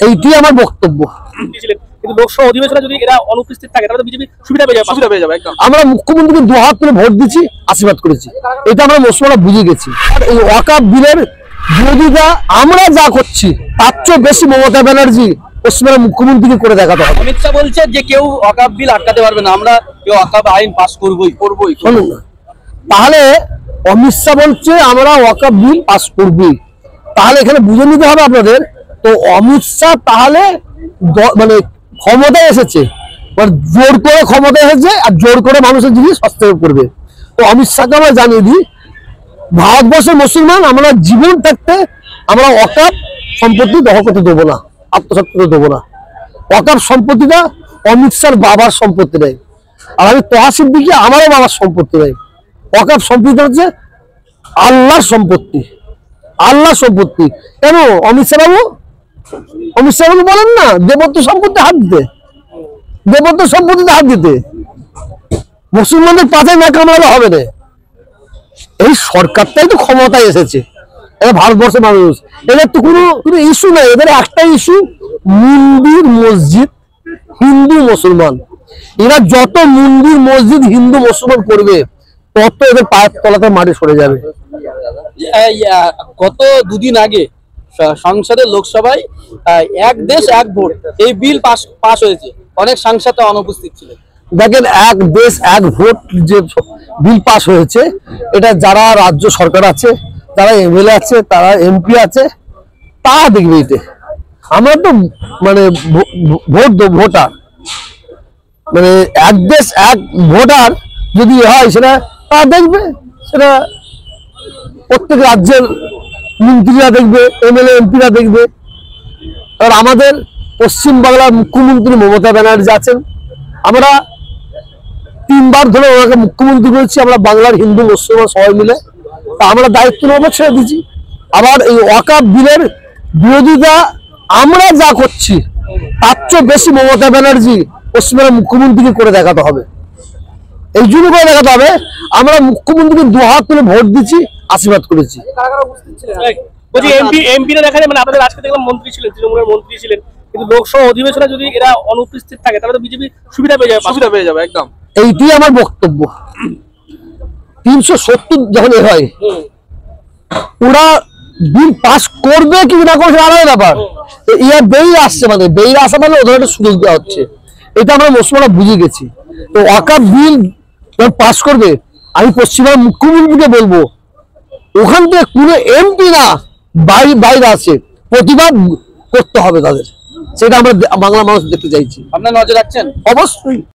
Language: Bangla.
এইটাই আমার বক্তব্য। কিন্তু লোকসভা অধিবেশনে যদি এরা অনুপস্থিত থাকে তাহলে বিজেপি সুবিধা পেয়ে যাবে একদম। আমরা মুখ্যমন্ত্রীকে দুহাত তুলে ভোট দিচ্ছি, আশীর্বাদ করেছি, এটা আমরা মুসলমানরা বুঝে গেছি। আর এই ওয়াকাফ বিলের বিরোধিতা আমরা যা করছি তার চেয়ে বেশি মমতা ব্যানার্জি পশ্চিমবঙ্গের মুখ্যমন্ত্রীকে করে দেখাতে হবে। অমিত শাহ বলছে যে কেউ ওয়াকাফ বিল আটকাতে পারবে না, আমরা কেউ ওয়াকাফ আইন পাস করবই। শুনুন না, তাহলে অমিত শাহ বলছে আমরা ওয়াকাফ বিল পাস করবই, তাহলে এখানে বুঝে নিতে হবে আপনাদের। তো অমিত শাহ তাহলে মানে ক্ষমতায় এসেছে, মানে জোর করে ক্ষমতায় এসেছে আর জোর করে মানুষের জিনিস হস্তক্ষেপ করবে। তো অমিত শাহকে আমরা জানিয়ে দিই, ভারতবর্ষের মুসলমান আমরা জীবন থাকতে আমরা ওয়াকাফ সম্পত্তি দখল করতে দেবো না, আত্মসাৎ করতে দেবো না। ওয়াকাফ সম্পত্তিটা অমিত শাহর বাবার সম্পত্তি নেই, আর আমি তহাসির দিকে আমারও বাবার সম্পত্তি নেই। ওয়াকাফ সম্পত্তি হচ্ছে আল্লাহর সম্পত্তি, আল্লাহর সম্পত্তি। কেন অমিত শাহ বাবু বলেন না দেবত্ব সম্পত্তি হাত দিতে, দেবত্ব সম্পত্তিতে হাত দিতে, মুসলমানদের পাশে না কামড়ালে হবে না। এই সরকারটাই তো ক্ষমতায় এসেছে, এরা ভারতবর্ষের মানুষ, এদের তো কোনো ইস্যু নেই, এদের একটা ইস্যু মন্দির মসজিদ হিন্দু মুসলমান। এরা যত মন্দির মসজিদ হিন্দু মুসলমান করবে তত এদের পায়ের তলাতে মাটি সরে যাবে। গত দুদিন আগে সংসদের লোকসভায় এক দেশ এক ভোট এই বিল পাস হয়েছে, অনেক সাংসদ অনুপস্থিত ছিলেন। দেখেন, এক দেশ এক ভোট যে বিল পাস হয়েছে, এটা যারা রাজ্য সরকার আছে, যারা এমএলএ আছে, তারা এমপি আছে, তারা দেখবে। এতে আমরা তো মানে ভোটার, মানে এক দেশ এক ভোটার যদি হয় সেটা তারা দেখবে, সেটা প্রত্যেক রাজ্যের মন্ত্রীরা দেখবে, এমএলএ এমপিরা দেখবে। আর আমাদের পশ্চিমবাংলার মুখ্যমন্ত্রী মমতা ব্যানার্জি আছেন, আমরা 3 বার ধরে ওনাকে মুখ্যমন্ত্রী করেছি, আমরা বাংলার হিন্দু মুসলমান সবাই মিলে, তা আমরা দায়িত্ব নেওয়া ছেড়ে দিচ্ছি। আবার এই ওয়াকাফ বিলের বিরোধিতা আমরা যা করছি তার চেয়ে বেশি মমতা ব্যানার্জি পশ্চিমবঙ্গের মুখ্যমন্ত্রীকে করে দেখাতে হবে। এই জন্য করে দেখাতে হবে আমরা মুখ্যমন্ত্রীকে দুহাত তুলে ভোট দিচ্ছি, আশীর্বাদ করেছি। এমপিরা দেখা যায়, মানে আপনাদের আজকে দেখলাম মন্ত্রী ছিলেন, তৃণমূলের মন্ত্রী ছিলেন, কিন্তু লোকসভা অধিবেশনে যদি এরা অনুপস্থিত থাকে তাহলে তো বিজেপি সুবিধা পেয়ে যাবে একদম। এইটাই আমার বক্তব্য। 370 যখন হয়, ওরা বিল পাস করবে কি না করবে আলাদা ব্যাপার। ইয়ার বেরিয়ে আসছে, মানে বেরিয়ে আসা মানে ওদের একটা সুযোগ দেওয়া হচ্ছে, এটা আমরা মুসলমানরা বুঝে গেছি। তো ওয়াকাফ বিল যখন পাস করবে, আমি পশ্চিমবঙ্গের মুখ্যমন্ত্রীকে বলবো ওখান থেকে কোনো এমপি না বাইরে আছে, প্রতিবাদ করতে হবে তাদের, সেটা আমরা বাংলা মানুষ দেখতে চাইছি। আপনার নজর রাখছেন? অবশ্যই।